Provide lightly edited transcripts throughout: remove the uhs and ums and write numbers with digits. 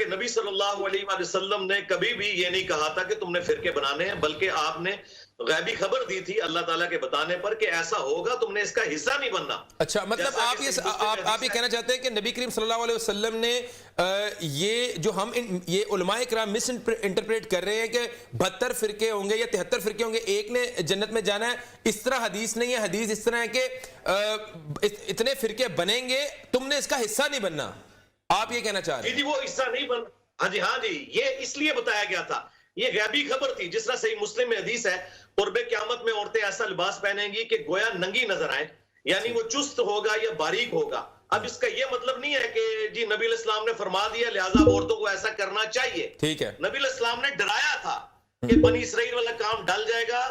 نبی صلی اللہ علیہ وآلہ وسلم نے کبھی بھی یہ نہیں کہا تھا کہ تم نے فرقے بنانے ہیں، بلکہ آپ نے غیبی خبر دی تھی اللہ تعالیٰ کے بتانے پر کہ ایسا ہوگا، تم نے اس کا حصہ نہیں بننا۔ اچھا، مطلب آپ یہ کہنا چاہتے ہیں کہ نبی کریم صلی اللہ علیہ وسلم نے یہ جو ہم یہ علماء کرام مس انٹرپریٹ کر رہے ہیں کہ 72 فرقے ہوں گے یا 73 فرقے ہوں گے، ایک نے جنت میں جانا ہے، اس طرح حدیث نہیں ہے۔ حدیث اس طرح ہے کہ اتنے فرقے بنیں گے، تم نے اس کا حصہ نہیں بننا، آپ یہ کہنا چاہ رہے ہیں؟ جی وہ حصہ نہیں بننا، ہاں جی یہ اس لیے بتایا گیا تھا، یہ غیبی خبر تھی۔ جس طرح صحیح مسلم میں حدیث ہے، قرب قیامت میں عورتیں ایسا لباس پہنیں گی کہ گویا ننگی نظر آئیں، یعنی وہ چست ہوگا یا باریک ہوگا۔ اب اس کا یہ مطلب نہیں ہے کہ جی نبی علیہ السلام نے فرما دیا لہٰذا عورتوں کو ایسا کرنا چاہیے۔ ٹھیک ہے، نبی علیہ السلام نے ڈرایا تھا کہ بنی اسرائیل والا کام ڈل جائے گا،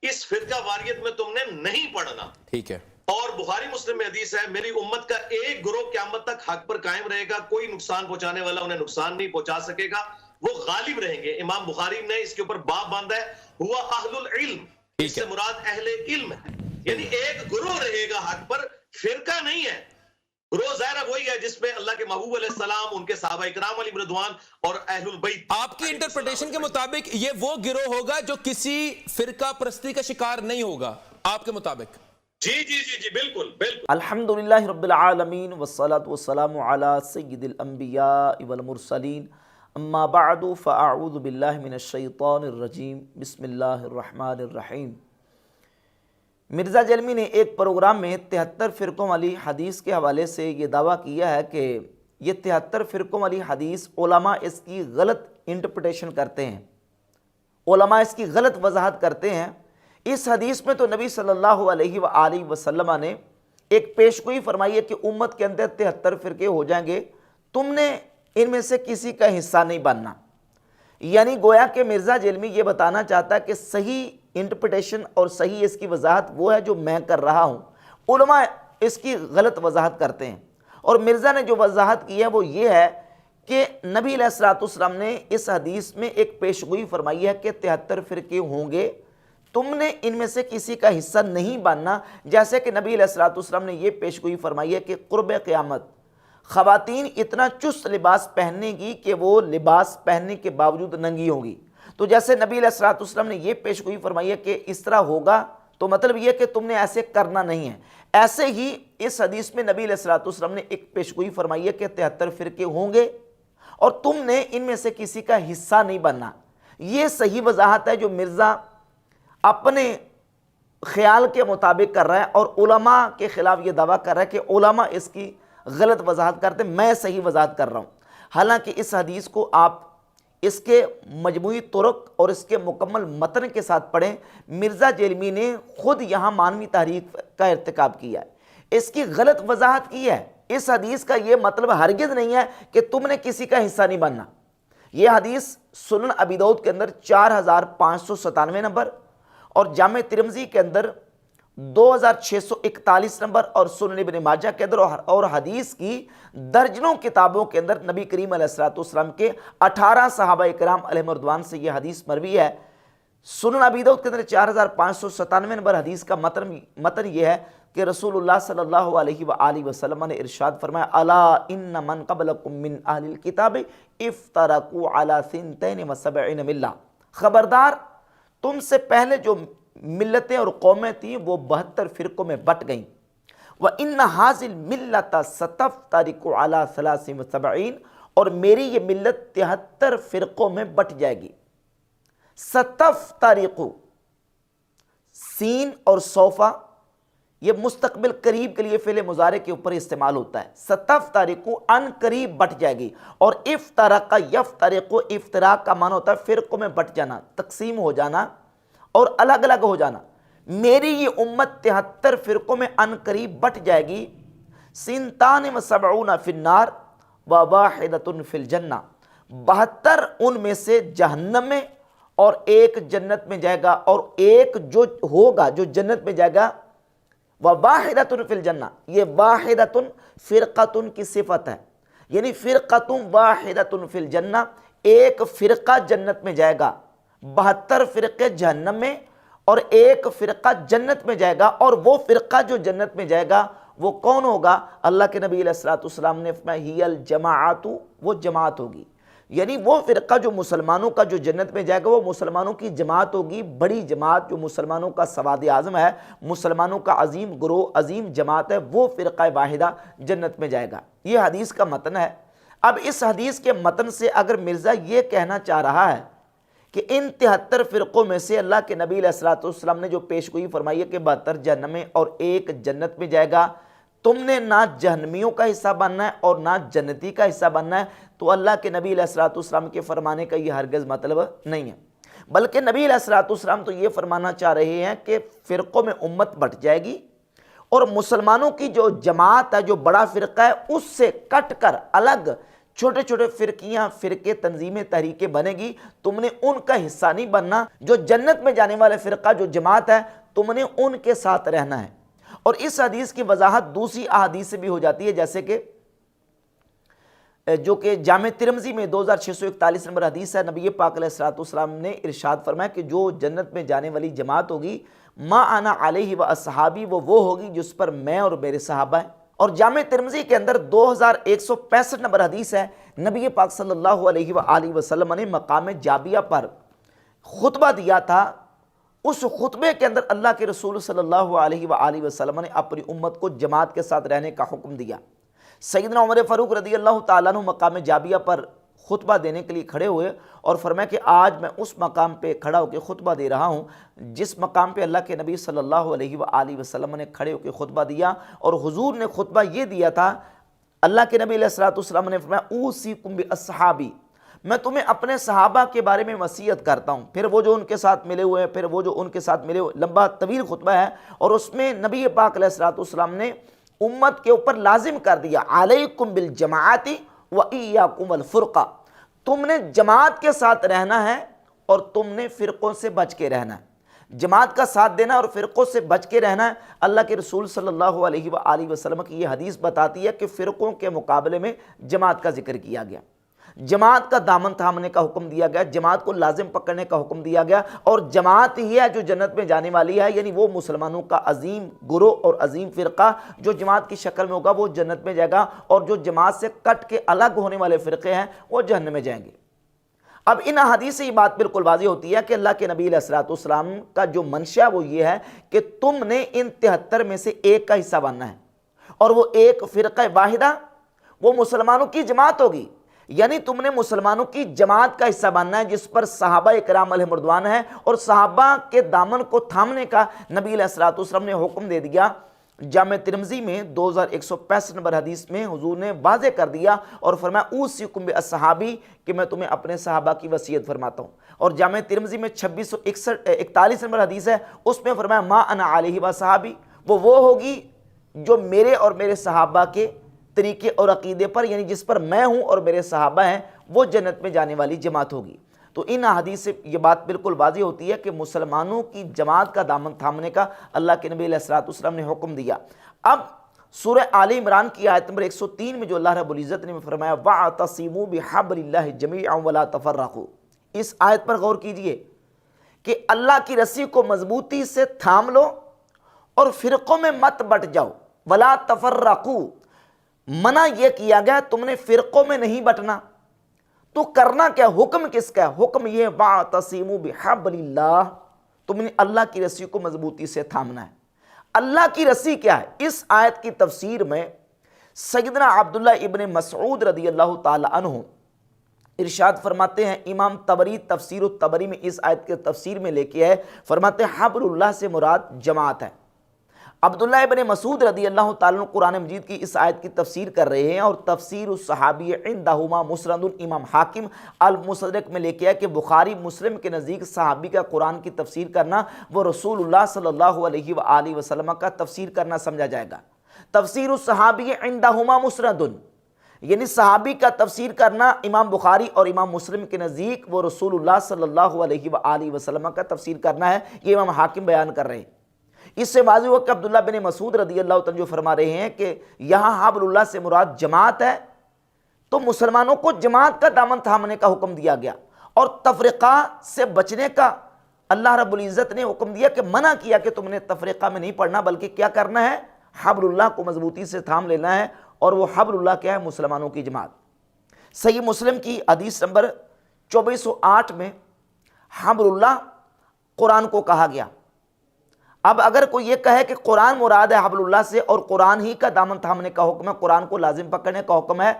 اس فرقہ واریت میں تم نے نہیں پڑنا۔ ٹھیک ہے، اور بخاری مسلم میں حدیث ہے، میری امت کا ایک گروہ قیامت تک حق پر قائم رہے گا، کوئی نقصان پہنچانے والا انہیں نقصان نہیں پہنچا سکے گا، وہ غالب رہیں گے۔ امام بخاری نے اس کے اوپر باب باندھا ہے، ہوا اہل العلم، اس سے مراد اہل علم ہے، یعنی ایک گروہ رہے گا حق پر، فرقہ نہیں ہے۔ گروہ ظاہر وہی ہے جس میں اللہ کے محبوب علیہ السلام، ان کے صحابہ اکرام علیہ رضوان اور اہل البیت۔ آپ کی انٹرپریٹیشن کے مطابق یہ وہ گروہ ہوگا جو کسی فرقہ پرستی کا شکار نہیں ہوگا، آپ کے مطابق؟ جی بالکل بالکل۔ الحمدللہ رب العالمین والصلاة والسلام علی سید الانبیاء والمرسلین، اما بعد فاعوذ باللہ من الشیطان الرجیم، بسم اللہ الرحمن الرحیم۔ مرزا جلمی نے ایک پروگرام میں 73 فرقوں والی حدیث کے حوالے سے یہ دعویٰ کیا ہے کہ یہ 73 فرقوں والی حدیث علماء اس کی غلط انٹرپریٹیشن کرتے ہیں، علماء اس کی غلط وضاحت کرتے ہیں۔ اس حدیث میں تو نبی صلی اللہ علیہ وآلہ وسلم نے ایک پیشگوئی فرمائی ہے کہ امت کے اندر 73 فرقے ہو جائیں گے، تم نے ان میں سے کسی کا حصہ نہیں بننا۔ یعنی گویا کہ مرزا جلمی یہ بتانا چاہتا ہے کہ صحیح انٹرپریٹیشن اور صحیح اس کی وضاحت وہ ہے جو میں کر رہا ہوں، علماء اس کی غلط وضاحت کرتے ہیں۔ اور مرزا نے جو وضاحت کی ہے وہ یہ ہے کہ نبی علیہ السلام نے اس حدیث میں ایک پیشگوئی فرمائی ہے کہ 73 فرقے ہوں گے، تم نے ان میں سے کسی کا حصہ نہیں بننا۔ جیسے کہ نبی علیہ السلام نے یہ پیشگوئی فرمائی ہے کہ قرب قیامت خواتین اتنا چست لباس پہننے گی کہ وہ لباس پہننے کے باوجود ننگی ہوگی۔ تو جیسے نبی علیہ السلام نے یہ پیشگوئی فرمائی ہے کہ اس طرح ہوگا، تو مطلب یہ کہ تم نے ایسے کرنا نہیں ہے۔ ایسے ہی اس حدیث میں نبی علیہ السلام نے ایک پیشگوئی فرمائی ہے کہ 73 فرقے ہوں گے اور تم نے ان میں سے کسی کا حصہ نہیں بننا۔ یہ صحیح وضاحت ہے جو مرزا اپنے خیال کے مطابق کر رہا ہے، اور علماء کے خلاف یہ دعویٰ کر رہا ہے کہ علماء اس کی غلط وضاحت کرتے ہیں، میں صحیح وضاحت کر رہا ہوں۔ حالانکہ اس حدیث کو آپ اس کے مجموعی طرق اور اس کے مکمل متن کے ساتھ پڑھیں۔ مرزا جلمی نے خود یہاں مانوی تحریف کا ارتکاب کیا ہے، اس کی غلط وضاحت کی ہے۔ اس حدیث کا یہ مطلب ہرگز نہیں ہے کہ تم نے کسی کا حصہ نہیں بننا۔ یہ حدیث سنن ابی داؤد کے اندر 4597 نمبر اور جامع ترمذی کے اندر 2641 نمبر اور سنن ابن ماجہ کے اندر اور حدیث کی درجنوں کتابوں کے اندر نبی کریم علیہ السلام کے 18 صحابہ اکرام علیہم رضوان سے یہ حدیث مروی ہے۔ سنن ابی داؤد کے اندر 4597 نمبر حدیث کا متن یہ ہے کہ رسول اللہ صلی اللہ علیہ وآلہ وسلم نے ارشاد فرمایا، الا ان من قبلکم من اہل الکتاب افترقوا علی 72 ملہ، خبردار تم سے پہلے جو ملتیں اور قومیں تھیں وہ 72 فرقوں میں بٹ گئیں۔ وَإِنَّ هَذِهِ الْمِلَّةَ سَتَفْتَرِقُ عَلَى 73 اور میری یہ ملت 73 فرقوں میں بٹ جائے گی۔ ستفترق، سین اور صوفہ یہ مستقبل قریب کے لیے فعل مضارع کے اوپر استعمال ہوتا ہے۔ ستفترق ان قریب بٹ جائے گی، اور افترق یفترق، افتراق کا معنی ہوتا ہے فرقوں میں بٹ جانا، تقسیم ہو جانا اور الگ الگ ہو جانا۔ میری یہ امت 73 فرقوں میں ان قریب بٹ جائے گی۔ 72 فی النار وواحدۃ فی الجنہ، 72 ان میں سے جہنم میں اور ایک جنت میں جائے گا، اور ایک جو ہوگا جو جنت میں جائے گا وواحدۃ فی الجنہ، یہ واحدۃ فرقۃ کی صفت ہے، یعنی فرقۃ واحدۃ فی الجنہ، ایک فرقہ جنت میں جائے گا، 72 فرقے جہنم میں اور ایک فرقہ جنت میں جائے گا۔ اور وہ فرقہ جو جنت میں جائے گا وہ کون ہوگا؟ اللہ کے نبی علیہ السلام نے فرمایا ہی الجماعت، وہ جماعت ہوگی۔ یعنی وہ فرقہ جو مسلمانوں کا جو جنت میں جائے گا وہ مسلمانوں کی جماعت ہوگی، بڑی جماعت جو مسلمانوں کا سواد اعظم ہے، مسلمانوں کا عظیم گروہ، عظیم جماعت ہے، وہ فرقہ واحدہ جنت میں جائے گا۔ یہ حدیث کا متن ہے۔ اب اس حدیث کے متن سے اگر مرزا یہ کہنا چاہ رہا ہے کہ ان 73 فرقوں میں سے اللہ کے نبی علیہ الصلوۃ والسلام نے جو پیشگوئی فرمائی ہے کہ 72 جہنم میں اور ایک جنت میں جائے گا، تم نے نہ جہنمیوں کا حصہ بننا ہے اور نہ جنتی کا حصہ بننا ہے، تو اللہ کے نبی علیہ الصلوۃ والسلام کے فرمانے کا یہ ہرگز مطلب نہیں ہے، بلکہ نبی علیہ الصلوۃ والسلام تو یہ فرمانا چاہ رہے ہیں کہ فرقوں میں امت بٹ جائے گی اور مسلمانوں کی جو جماعت ہے، جو بڑا فرقہ ہے، اس سے کٹ کر الگ چھوٹے چھوٹے فرقیاں، فرقے، تنظیمیں، تحریکیں بنے گی، تم نے ان کا حصہ نہیں بننا۔ جو جنت میں جانے والے فرقہ، جو جماعت ہے، تم نے ان کے ساتھ رہنا ہے۔ اور اس حدیث کی وضاحت دوسری احادیث سے بھی ہو جاتی ہے، جیسے کہ جو کہ جامع ترمذی میں 2641 نمبر حدیث ہے، نبی پاک علیہ الصلوۃ والسلام نے ارشاد فرمایا کہ جو جنت میں جانے والی جماعت ہوگی، ما انا علیہ و اصحابی، وہ ہوگی جس پر میں اور میرے صحابہ ہیں۔ اور جامع ترمذی کے اندر 2165 نمبر حدیث ہے، نبی پاک صلی اللہ علیہ وآلہ وسلم نے مقام جابیہ پر خطبہ دیا تھا۔ اس خطبے کے اندر اللہ کے رسول صلی اللہ علیہ وآلہ وسلم نے اپنی امت کو جماعت کے ساتھ رہنے کا حکم دیا۔ سیدنا عمر فاروق رضی اللہ تعالیٰ عنہ مقام جابیہ پر خطبہ دینے کے لیے کھڑے ہوئے اور فرمایا کہ آج میں اس مقام پہ کھڑا ہو کے خطبہ دے رہا ہوں جس مقام پہ اللہ کے نبی صلی اللہ علیہ وآلہ وسلم نے کھڑے ہو کے خطبہ دیا، اور حضور نے خطبہ یہ دیا تھا، اللہ کے نبی علیہ الصلوۃ والسلام نے فرمایا اوصیکم باصحابی، میں تمہیں اپنے صحابہ کے بارے میں وصیت کرتا ہوں۔ پھر وہ جو ان کے ساتھ ملے ہوئے ہیں، پھر وہ جو ان کے ساتھ ملے ہوئے، لمبا طویل خطبہ ہے، اور اس میں نبی پاک علیہ الصلوۃ والسلام نے امت کے اوپر لازم کر دیا، علیکم بالجماعت و ایاکم الفرقہ، تم نے جماعت کے ساتھ رہنا ہے اور تم نے فرقوں سے بچ کے رہنا ہے۔ جماعت کا ساتھ دینا اور فرقوں سے بچ کے رہنا ہے۔ اللہ کے رسول صلی اللہ علیہ وآلہ وسلم کی یہ حدیث بتاتی ہے کہ فرقوں کے مقابلے میں جماعت کا ذکر کیا گیا، جماعت کا دامن تھامنے کا حکم دیا گیا، جماعت کو لازم پکڑنے کا حکم دیا گیا، اور جماعت ہی ہے جو جنت میں جانے والی ہے، یعنی وہ مسلمانوں کا عظیم گروہ اور عظیم فرقہ جو جماعت کی شکل میں ہوگا وہ جنت میں جائے گا، اور جو جماعت سے کٹ کے الگ ہونے والے فرقے ہیں وہ جہنم میں جائیں گے۔ اب ان احادیث سے یہ بات بالکل واضح ہوتی ہے کہ اللہ کے نبی علیہ الصلوۃ والسلام کا جو منشا وہ یہ ہے کہ تم نے ان 73 میں سے ایک کا حصہ بننا ہے، اور وہ ایک فرقہ واحدہ وہ مسلمانوں کی جماعت ہوگی، یعنی تم نے مسلمانوں کی جماعت کا حصہ بننا ہے جس پر صحابہ اکرام علیہ مردوان ہے، اور صحابہ کے دامن کو تھامنے کا نبی علیہ الصلوۃ والسلام نے حکم دے دیا۔ جامع ترمذی میں 2165 نمبر حدیث میں حضور نے واضح کر دیا اور فرمایا اوصیکم باصحابی، کہ میں تمہیں اپنے صحابہ کی وصیت فرماتا ہوں۔ اور جامع ترمذی میں 2641 نمبر حدیث ہے، اس میں فرمایا ما انا علیہ واصحابی، وہ ہوگی جو میرے اور میرے صحابہ کے طریقے اور عقیدے پر، یعنی جس پر میں ہوں اور میرے صحابہ ہیں، وہ جنت میں جانے والی جماعت ہوگی۔ تو ان احادیث سے یہ بات بالکل واضح ہوتی ہے کہ مسلمانوں کی جماعت کا دامن تھامنے کا اللہ کے نبی علیہ الصلوۃ والسلام نے حکم دیا۔ اب سورہ آل عمران کی آیت نمبر 103 میں جو اللہ رب العزت نے فرمایا وَاعْتَصِمُوا بِحَبْلِ اللَّهِ جَمِيعًا وَلَا تَفَرَّقُوا، اس آیت پر غور کیجئے کہ اللہ کی رسی کو مضبوطی سے تھام لو اور فرقوں میں مت بٹ جاؤ، وَلَا تَفَرَّقُوا، منع یہ کیا گیا تم نے فرقوں میں نہیں بٹنا، تو کرنا کیا، حکم کس کا ہے؟ حکم یہ وَاعْتَصِمُوا بِحَبْلِ اللَّهِ، تم نے اللہ کی رسی کو مضبوطی سے تھامنا ہے۔ اللہ کی رسی کیا ہے؟ اس آیت کی تفسیر میں سیدنا عبداللہ ابن مسعود رضی اللہ تعالی عنہ ارشاد فرماتے ہیں، امام طبری تفسیر الطبری میں اس آیت کے تفسیر میں لے کے ہے، فرماتے ہیں حبل اللہ سے مراد جماعت ہے۔ عبداللہ ابن مسعود رضی اللہ تعالیٰ عنہ قرآن مجید کی اس آیت کی تفسیر کر رہے ہیں، اور تفسیر الصحابی عندہما مسند، امام حاکم المستدرک میں لے کے ہے کہ بخاری مسلم کے نزدیک صحابی کا قرآن کی تفسیر کرنا وہ رسول اللہ صلی اللہ علیہ وآلہ وسلم کا تفسیر کرنا سمجھا جائے گا۔ تفسیر الصحابی عندہما مسند، یعنی صحابی کا تفسیر کرنا امام بخاری اور امام مسلم کے نزدیک وہ رسول اللہ صلی اللہ علیہ وآلہ وسلم کا تفسیر کرنا ہے، یہ امام حاکم بیان کر رہے ہیں۔ اس سے واضح ہوا کہ عبداللہ بن مسعود رضی اللہ تعالیٰ جو فرما رہے ہیں کہ یہاں حبل اللہ سے مراد جماعت ہے، تو مسلمانوں کو جماعت کا دامن تھامنے کا حکم دیا گیا، اور تفرقہ سے بچنے کا اللہ رب العزت نے حکم دیا کہ منع کیا کہ تم نے تفرقہ میں نہیں پڑھنا، بلکہ کیا کرنا ہے، حبل اللہ کو مضبوطی سے تھام لینا ہے، اور وہ حبل اللہ کیا ہے، مسلمانوں کی جماعت۔ صحیح مسلم کی حدیث نمبر 2408 میں حبل اللہ قرآن کو کہا گیا۔ اب اگر کوئی یہ کہے کہ قرآن مراد ہے حبل اللہ سے اور قرآن ہی کا دامن تھامنے کا حکم ہے، قرآن کو لازم پکڑنے کا حکم ہے،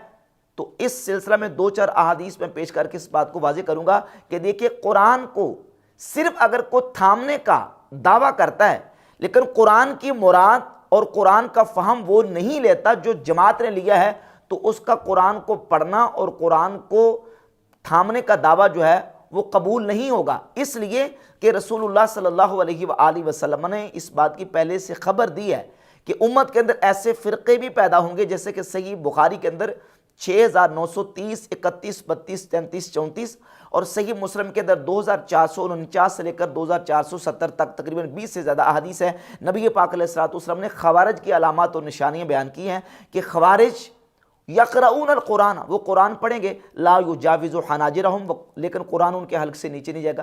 تو اس سلسلہ میں 2-4 احادیث میں پیش کر کے اس بات کو واضح کروں گا کہ دیکھیے قرآن کو صرف اگر کوئی تھامنے کا دعویٰ کرتا ہے لیکن قرآن کی مراد اور قرآن کا فہم وہ نہیں لیتا جو جماعت نے لیا ہے، تو اس کا قرآن کو پڑھنا اور قرآن کو تھامنے کا دعویٰ جو ہے وہ قبول نہیں ہوگا، اس لیے کہ رسول اللہ صلی اللہ علیہ وآلہ وسلم نے اس بات کی پہلے سے خبر دی ہے کہ امت کے اندر ایسے فرقے بھی پیدا ہوں گے، جیسے کہ صحیح بخاری کے اندر 6930 31 32 33 34 اور صحیح مسلم کے اندر 2449 سے لے کر 2470 تک تقریباً 20 سے زیادہ احادیث ہیں۔ نبی پاک علیہ الصلوۃ والسلام نے خوارج کی علامات اور نشانیاں بیان کی ہیں کہ خوارج یقرؤون القرآن، وہ قرآن پڑھیں گے، لا یجاوز حناجرہم، لیکن قرآن ان کے حلق سے نیچے نہیں جائے گا۔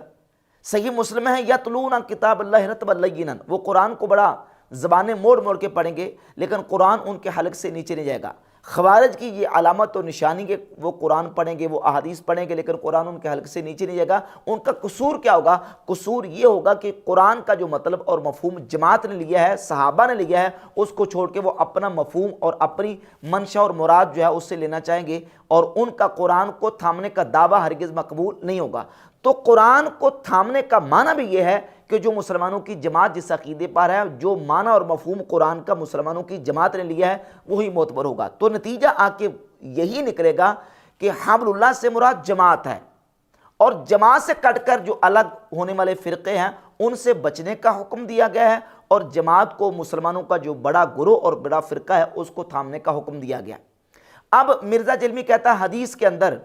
صحیح مسلم ہے یتلون کتاب اللہ رتبا لینا، وہ قرآن کو بڑا زبانیں موڑ موڑ کے پڑھیں گے لیکن قرآن ان کے حلق سے نیچے نہیں جائے گا۔ خوارج کی یہ علامت اور نشانی کہ وہ قرآن پڑھیں گے، وہ احادیث پڑھیں گے لیکن قرآن ان کے حلق سے نیچے نہیں جائے گا۔ ان کا قصور کیا ہوگا؟ قصور یہ ہوگا کہ قرآن کا جو مطلب اور مفہوم جماعت نے لیا ہے، صحابہ نے لیا ہے، اس کو چھوڑ کے وہ اپنا مفہوم اور اپنی منشا اور مراد جو ہے اس سے لینا چاہیں گے، اور ان کا قرآن کو تھامنے کا دعویٰ ہرگز مقبول نہیں ہوگا۔ تو قرآن کو تھامنے کا معنی بھی یہ ہے کہ جو مسلمانوں کی جماعت جس عقیدے پر ہے، جو معنی اور مفہوم قرآن کا مسلمانوں کی جماعت نے لیا ہے وہی معتبر ہوگا۔ تو نتیجہ آ کے یہی نکلے گا کہ حبل اللہ سے مراد جماعت ہے، اور جماعت سے کٹ کر جو الگ ہونے والے فرقے ہیں ان سے بچنے کا حکم دیا گیا ہے، اور جماعت کو مسلمانوں کا جو بڑا گروہ اور بڑا فرقہ ہے اس کو تھامنے کا حکم دیا گیا۔ اب مرزا جلمی کہتا ہے حدیث کے اندر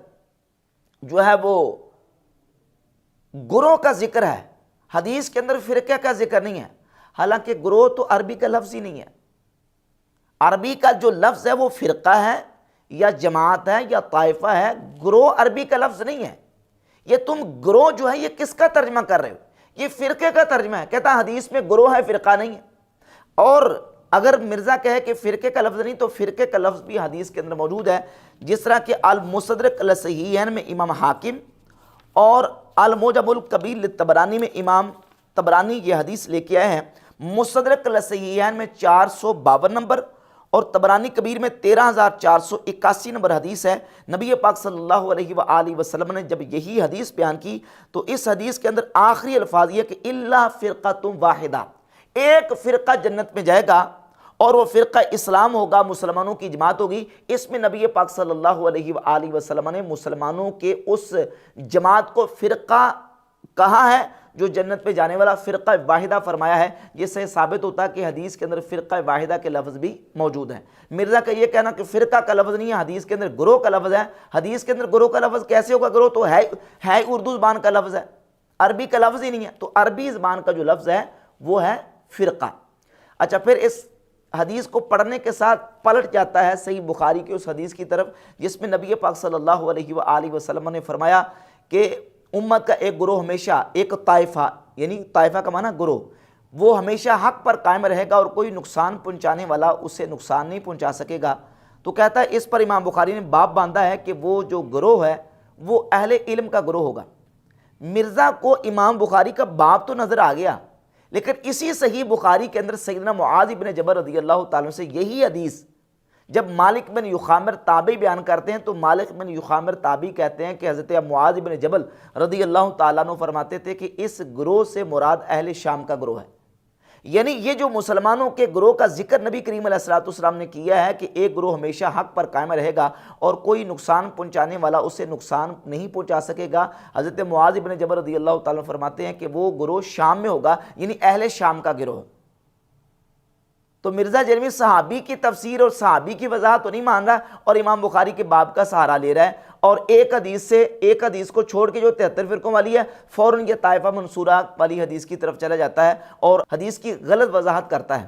جو ہے وہ گروہ کا ذکر ہے، حدیث کے اندر فرقہ کا ذکر نہیں ہے، حالانکہ گروہ تو عربی کا لفظ ہی نہیں ہے۔ عربی کا جو لفظ ہے وہ فرقہ ہے یا جماعت ہے یا طائفہ ہے، گروہ عربی کا لفظ نہیں ہے۔ یہ تم گروہ جو ہے یہ کس کا ترجمہ کر رہے ہو؟ یہ فرقے کا ترجمہ ہے۔ کہتا ہے حدیث میں گروہ ہے، فرقہ نہیں ہے۔ اور اگر مرزا کہے کہ فرقے کا لفظ نہیں تو فرقے کا لفظ بھی حدیث کے اندر موجود ہے، جس طرح کہ المستدرک الصحیحین میں امام حاکم اور المعجم الکبیر للطبرانی میں امام طبرانی یہ حدیث لے کے آئے ہیں۔ مستدرک الصحیحین میں 452 نمبر اور طبرانی کبیر میں 13481 نمبر حدیث ہے۔ نبی پاک صلی اللہ علیہ وآلہ وسلم نے جب یہی حدیث بیان کی تو اس حدیث کے اندر آخری الفاظ یہ کہ الا فرقۃ واحدہ، ایک فرقہ جنت میں جائے گا اور وہ فرقہ اسلام ہوگا، مسلمانوں کی جماعت ہوگی۔ اس میں نبی پاک صلی اللہ علیہ وآلہ وسلم نے مسلمانوں کے اس جماعت کو فرقہ کہا ہے جو جنت پہ جانے والا، فرقہ واحدہ فرمایا ہے، جس سے ثابت ہوتا ہے کہ حدیث کے اندر فرقہ واحدہ کے لفظ بھی موجود ہیں۔ مرزا کا یہ کہنا کہ فرقہ کا لفظ نہیں ہے، حدیث کے اندر گروہ کا لفظ ہے۔ حدیث کے اندر گروہ کا لفظ کیسے ہوگا؟ گروہ تو ہے اردو زبان کا لفظ ہے، عربی کا لفظ ہی نہیں ہے، تو عربی زبان کا جو لفظ ہے وہ ہے فرقہ۔ اچھا، پھر اس حدیث کو پڑھنے کے ساتھ پلٹ جاتا ہے صحیح بخاری کی اس حدیث کی طرف جس میں نبی پاک صلی اللہ علیہ وآلہ وسلم نے فرمایا کہ امت کا ایک گروہ ہمیشہ، ایک طائفہ، یعنی طائفہ کا معنی گروہ، وہ ہمیشہ حق پر قائم رہے گا اور کوئی نقصان پہنچانے والا اسے نقصان نہیں پہنچا سکے گا۔ تو کہتا ہے اس پر امام بخاری نے باب باندھا ہے کہ وہ جو گروہ ہے وہ اہل علم کا گروہ ہوگا۔ مرزا کو امام بخاری کا باب تو نظر آ گیا، لیکن اسی صحیح بخاری کے اندر سیدنا معاذ بن جبل رضی اللہ تعالیٰ عنہ سے یہی حدیث جب مالک بن یخامر تابعی بیان کرتے ہیں تو مالک بن یخامر تابعی کہتے ہیں کہ حضرت معاذ بن جبل رضی اللہ تعالیٰ عنہ فرماتے تھے کہ اس گروہ سے مراد اہل شام کا گروہ ہے۔ یعنی یہ جو مسلمانوں کے گروہ کا ذکر نبی کریم علیہ الصلوۃ والسلام نے کیا ہے کہ ایک گروہ ہمیشہ حق پر قائم رہے گا اور کوئی نقصان پہنچانے والا اسے نقصان نہیں پہنچا سکے گا، حضرت معاذ بن جبل رضی اللہ تعالیٰ عنہ فرماتے ہیں کہ وہ گروہ شام میں ہوگا، یعنی اہل شام کا گروہ۔ تو مرزا جلمی صحابی کی تفسیر اور صحابی کی وضاحت تو نہیں مان رہا اور امام بخاری کے باب کا سہارا لے رہا ہے، اور ایک حدیث کو چھوڑ کے جو 73 فرقوں والی ہے فوراً یہ طائفہ منصورہ والی حدیث کی طرف چلا جاتا ہے اور حدیث کی غلط وضاحت کرتا ہے۔